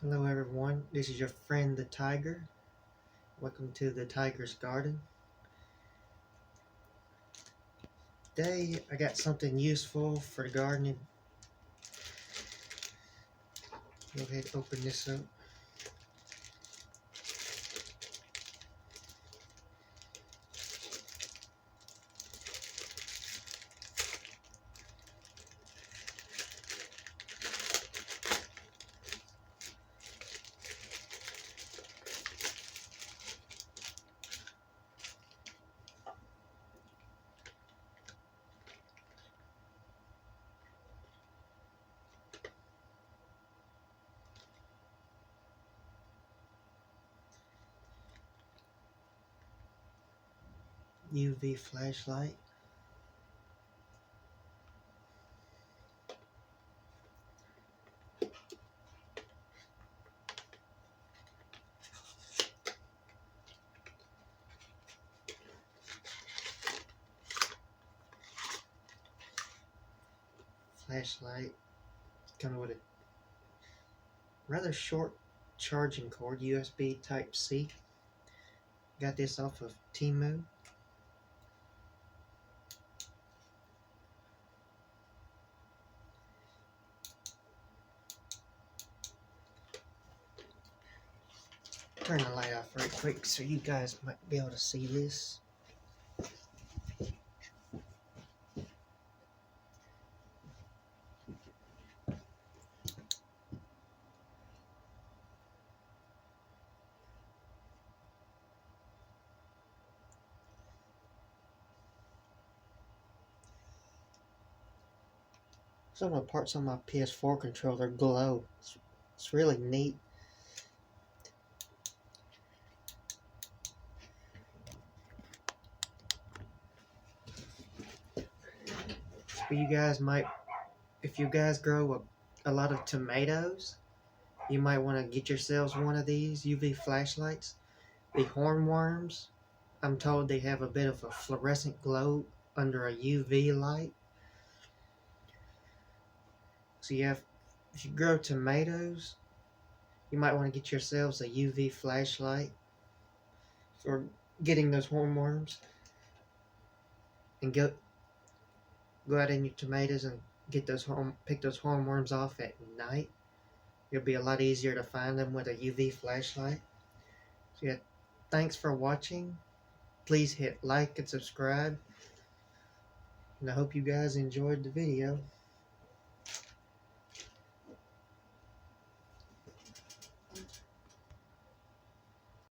Hello everyone, this is your friend the Tiger. Welcome to the Tiger's Garden. Today I got something useful for the gardening. Go ahead and open this up. UV flashlight. Flashlight coming with a rather short charging cord, USB type C. Got this off of Temu. Turn the light off right quick so you guys might be able to see this. Some of the parts on my PS4 controller glow. It's really neat. But you guys might, if you guys grow a lot of tomatoes, you might want to get yourselves one of these UV flashlights. The hornworms, I'm told they have a bit of a fluorescent glow under a UV light. So if you grow tomatoes, you might want to get yourselves a UV flashlight for getting those hornworms, and go out in your tomatoes and pick those hornworms off at night. It'll be a lot easier to find them with a UV flashlight. So yeah, thanks for watching. Please hit like and subscribe. And I hope you guys enjoyed the video.